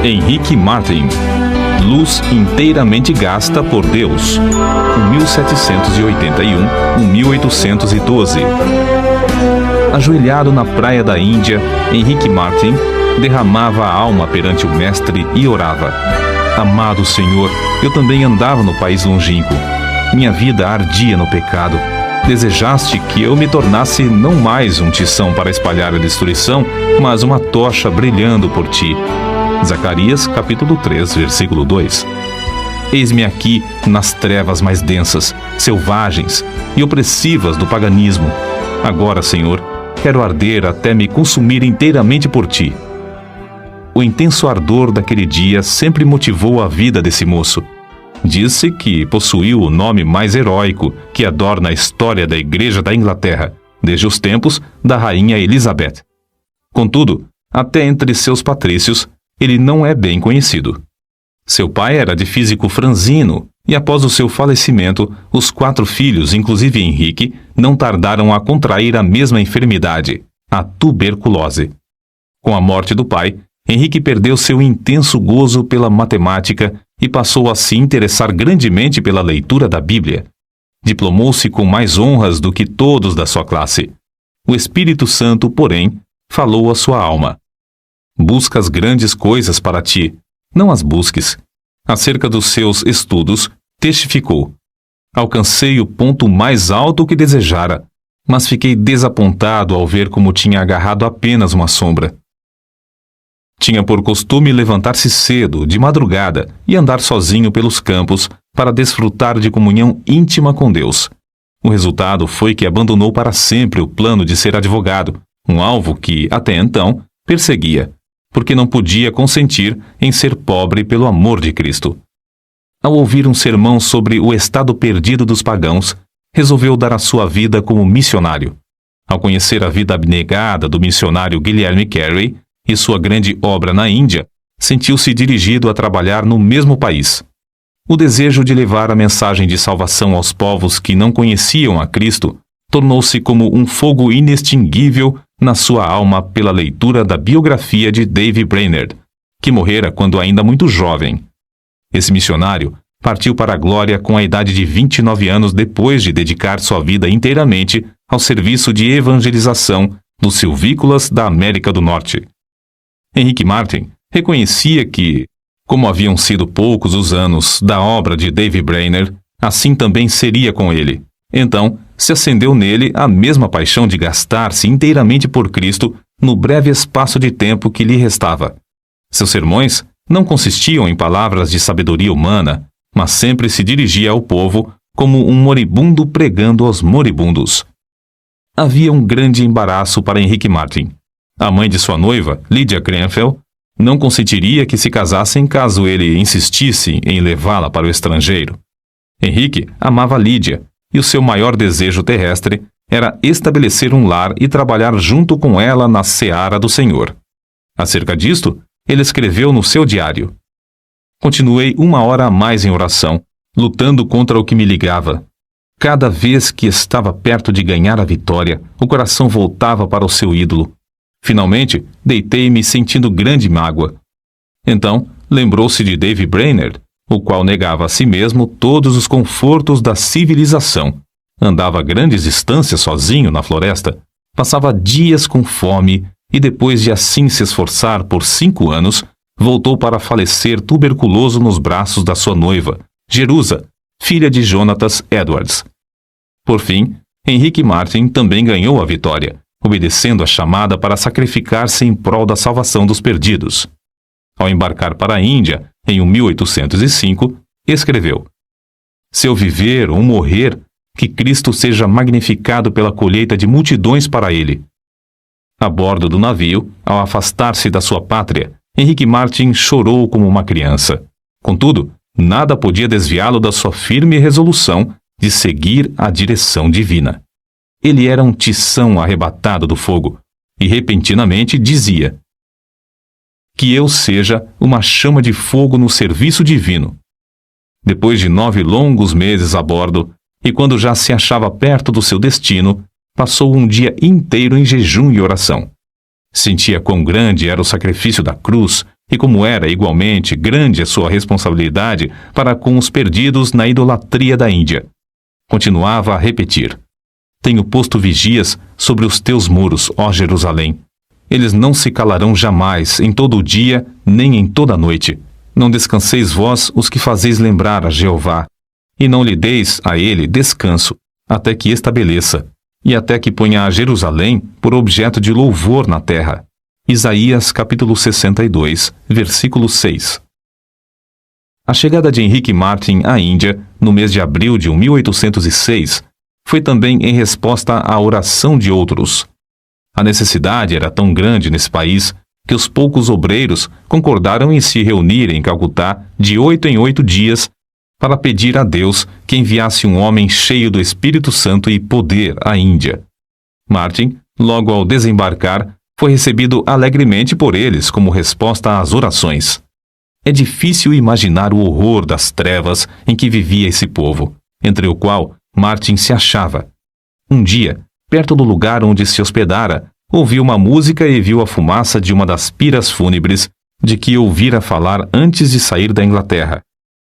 Henrique Martin, Luz inteiramente gasta por Deus, 1781-1812. Ajoelhado na praia da Índia, Henrique Martin derramava a alma perante o Mestre e orava: Amado Senhor, eu também andava no país longínquo. Minha vida ardia no pecado. Desejaste que eu me tornasse não mais um tição para espalhar a destruição, mas uma tocha brilhando por ti. Zacarias, capítulo 3, versículo 2. Eis-me aqui nas trevas mais densas, selvagens e opressivas do paganismo. Agora, Senhor, quero arder até me consumir inteiramente por ti. O intenso ardor daquele dia sempre motivou a vida desse moço. Diz-se que possuiu o nome mais heróico que adorna a história da Igreja da Inglaterra, desde os tempos da Rainha Elizabeth. Contudo, até entre seus patrícios, ele não é bem conhecido. Seu pai era de físico franzino, e após o seu falecimento, os 4 filhos, inclusive Henrique, não tardaram a contrair a mesma enfermidade, a tuberculose. Com a morte do pai, Henrique perdeu seu intenso gozo pela matemática e passou a se interessar grandemente pela leitura da Bíblia. Diplomou-se com mais honras do que todos da sua classe. O Espírito Santo, porém, falou à sua alma: Buscas grandes coisas para ti, não as busques. Acerca dos seus estudos, testificou: Alcancei o ponto mais alto que desejara, mas fiquei desapontado ao ver como tinha agarrado apenas uma sombra. Tinha por costume levantar-se cedo, de madrugada, e andar sozinho pelos campos para desfrutar de comunhão íntima com Deus. O resultado foi que abandonou para sempre o plano de ser advogado, um alvo que, até então, perseguia, porque não podia consentir em ser pobre pelo amor de Cristo. Ao ouvir um sermão sobre o estado perdido dos pagãos, resolveu dar a sua vida como missionário. Ao conhecer a vida abnegada do missionário Guilherme Carey e sua grande obra na Índia, sentiu-se dirigido a trabalhar no mesmo país. O desejo de levar a mensagem de salvação aos povos que não conheciam a Cristo tornou-se como um fogo inextinguível na sua alma pela leitura da biografia de Dave Brainerd, que morrera quando ainda muito jovem. Esse missionário partiu para a glória com a idade de 29 anos depois de dedicar sua vida inteiramente ao serviço de evangelização dos silvícolas da América do Norte. Henrique Martin reconhecia que, como haviam sido poucos os anos da obra de Dave Brainerd, assim também seria com ele. Então, se acendeu nele a mesma paixão de gastar-se inteiramente por Cristo no breve espaço de tempo que lhe restava. Seus sermões não consistiam em palavras de sabedoria humana, mas sempre se dirigia ao povo como um moribundo pregando aos moribundos. Havia um grande embaraço para Henrique Martin. A mãe de sua noiva, Lydia Grenfell, não consentiria que se casassem caso ele insistisse em levá-la para o estrangeiro. Henrique amava Lydia, e o seu maior desejo terrestre era estabelecer um lar e trabalhar junto com ela na seara do Senhor. Acerca disto, ele escreveu no seu diário: Continuei 1 hora a mais em oração, lutando contra o que me ligava. Cada vez que estava perto de ganhar a vitória, o coração voltava para o seu ídolo. Finalmente, deitei-me sentindo grande mágoa. Então, lembrou-se de Dave Brainerd, o qual negava a si mesmo todos os confortos da civilização. Andava grandes distâncias sozinho na floresta, passava dias com fome e, depois de assim se esforçar por 5 anos, voltou para falecer tuberculoso nos braços da sua noiva, Jerusa, filha de Jonatas Edwards. Por fim, Henrique Martin também ganhou a vitória, obedecendo a chamada para sacrificar-se em prol da salvação dos perdidos. Ao embarcar para a Índia, em 1805, escreveu: Se eu viver ou morrer, que Cristo seja magnificado pela colheita de multidões para ele. A bordo do navio, ao afastar-se da sua pátria, Henrique Martin chorou como uma criança. Contudo, nada podia desviá-lo da sua firme resolução de seguir a direção divina. Ele era um tição arrebatado do fogo, e repentinamente dizia: Que eu seja uma chama de fogo no serviço divino. Depois de 9 longos meses a bordo, e quando já se achava perto do seu destino, passou um dia inteiro em jejum e oração. Sentia quão grande era o sacrifício da cruz e como era igualmente grande a sua responsabilidade para com os perdidos na idolatria da Índia. Continuava a repetir: tenho posto vigias sobre os teus muros, ó Jerusalém. Eles não se calarão jamais, em todo o dia, nem em toda a noite. Não descanseis vós os que fazeis lembrar a Jeová, e não lhe deis a ele descanso, até que estabeleça, e até que ponha a Jerusalém por objeto de louvor na terra. Isaías capítulo 62, versículo 6. A chegada de Henrique Martyn à Índia, no mês de abril de 1806, foi também em resposta à oração de outros. A necessidade era tão grande nesse país que os poucos obreiros concordaram em se reunir em Calcutá de 8 em 8 dias para pedir a Deus que enviasse um homem cheio do Espírito Santo e poder à Índia. Martyn, logo ao desembarcar, foi recebido alegremente por eles como resposta às orações. É difícil imaginar o horror das trevas em que vivia esse povo, entre o qual Martyn se achava. Um dia, perto do lugar onde se hospedara, ouviu uma música e viu a fumaça de uma das piras fúnebres de que ouvira falar antes de sair da Inglaterra.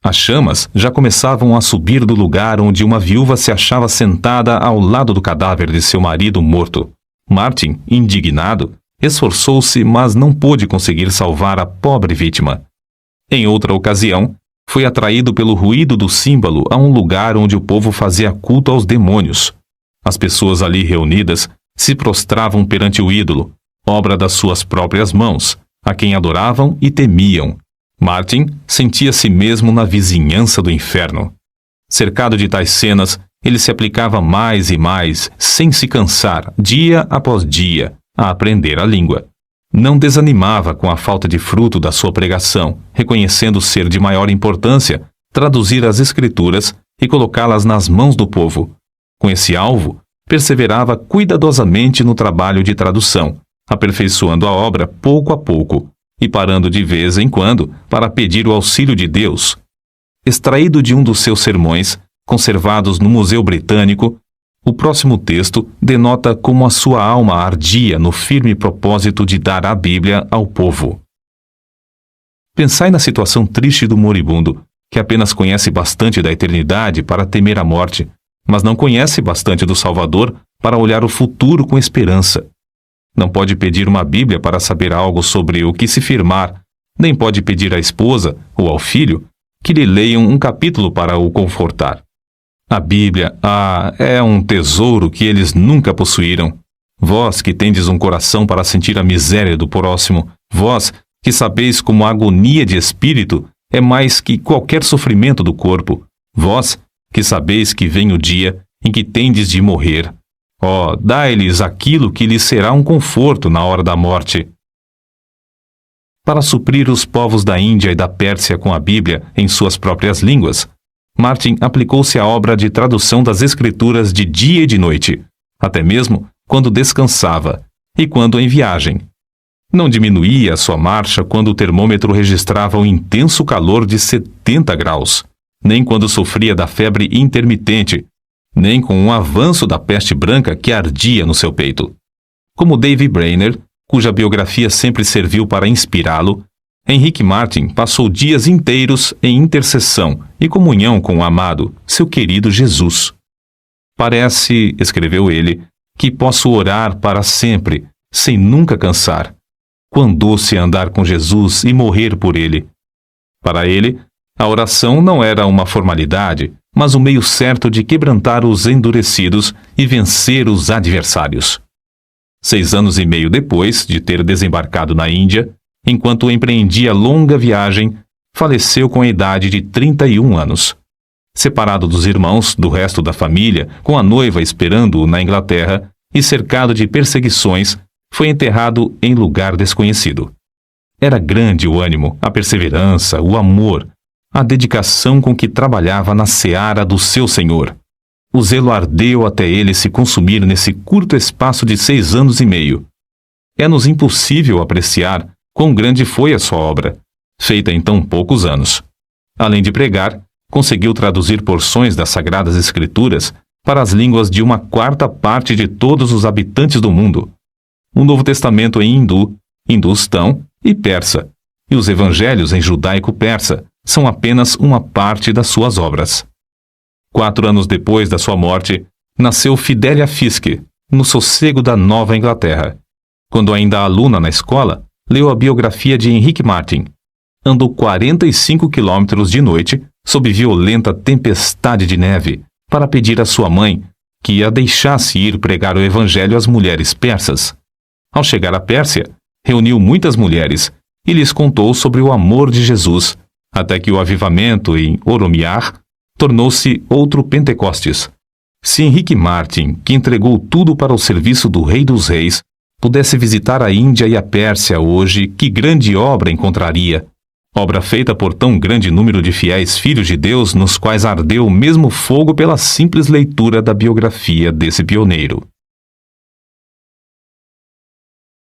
As chamas já começavam a subir do lugar onde uma viúva se achava sentada ao lado do cadáver de seu marido morto. Martyn, indignado, esforçou-se, mas não pôde conseguir salvar a pobre vítima. Em outra ocasião, foi atraído pelo ruído do símbolo a um lugar onde o povo fazia culto aos demônios. As pessoas ali reunidas se prostravam perante o ídolo, obra das suas próprias mãos, a quem adoravam e temiam. Martyn sentia-se mesmo na vizinhança do inferno. Cercado de tais cenas, ele se aplicava mais e mais, sem se cansar, dia após dia, a aprender a língua. Não desanimava com a falta de fruto da sua pregação, reconhecendo ser de maior importância traduzir as Escrituras e colocá-las nas mãos do povo. Com esse alvo, perseverava cuidadosamente no trabalho de tradução, aperfeiçoando a obra pouco a pouco e parando de vez em quando para pedir o auxílio de Deus. Extraído de um dos seus sermões, conservados no Museu Britânico, o próximo texto denota como a sua alma ardia no firme propósito de dar a Bíblia ao povo. Pensai na situação triste do moribundo, que apenas conhece bastante da eternidade para temer a morte, mas não conhece bastante do Salvador para olhar o futuro com esperança. Não pode pedir uma Bíblia para saber algo sobre o que se firmar, nem pode pedir à esposa ou ao filho que lhe leiam um capítulo para o confortar. A Bíblia, é um tesouro que eles nunca possuíram. Vós que tendes um coração para sentir a miséria do próximo, vós que sabeis como a agonia de espírito é mais que qualquer sofrimento do corpo, vós que sabeis que vem o dia em que tendes de morrer. Dai-lhes aquilo que lhes será um conforto na hora da morte. Para suprir os povos da Índia e da Pérsia com a Bíblia em suas próprias línguas, Martyn aplicou-se à obra de tradução das Escrituras de dia e de noite, até mesmo quando descansava e quando em viagem. Não diminuía a sua marcha quando o termômetro registrava o intenso calor de 70 graus, nem quando sofria da febre intermitente, nem com o avanço da peste branca que ardia no seu peito. Como David Brainerd, cuja biografia sempre serviu para inspirá-lo, Henrique Martyn passou dias inteiros em intercessão e comunhão com o amado, seu querido Jesus. Parece, escreveu ele, que posso orar para sempre, sem nunca cansar. Quão doce é andar com Jesus e morrer por ele. Para ele, a oração não era uma formalidade, mas um meio certo de quebrantar os endurecidos e vencer os adversários. 6 anos e meio depois de ter desembarcado na Índia, enquanto empreendia longa viagem, faleceu com a idade de 31 anos. Separado dos irmãos, do resto da família, com a noiva esperando-o na Inglaterra e cercado de perseguições, foi enterrado em lugar desconhecido. Era grande o ânimo, a perseverança, o amor, a dedicação com que trabalhava na seara do seu Senhor. O zelo ardeu até ele se consumir nesse curto espaço de 6 anos e meio. É-nos impossível apreciar quão grande foi a sua obra, feita em tão poucos anos. Além de pregar, conseguiu traduzir porções das Sagradas Escrituras para as línguas de 1/4 parte de todos os habitantes do mundo. O Novo Testamento em hindu, hindustão e persa, e os evangelhos em judaico-persa são apenas uma parte das suas obras. 4 anos depois da sua morte, nasceu Fidelia Fiske, no sossego da Nova Inglaterra. Quando ainda aluna na escola, leu a biografia de Henrique Martin. Andou 45 quilômetros de noite, sob violenta tempestade de neve, para pedir à sua mãe que a deixasse ir pregar o evangelho às mulheres persas. Ao chegar à Pérsia, reuniu muitas mulheres e lhes contou sobre o amor de Jesus, até que o avivamento em Oromiar tornou-se outro Pentecostes. Se Henrique Martin, que entregou tudo para o serviço do Rei dos Reis, pudesse visitar a Índia e a Pérsia hoje, que grande obra encontraria! Obra feita por tão grande número de fiéis filhos de Deus, nos quais ardeu o mesmo fogo pela simples leitura da biografia desse pioneiro.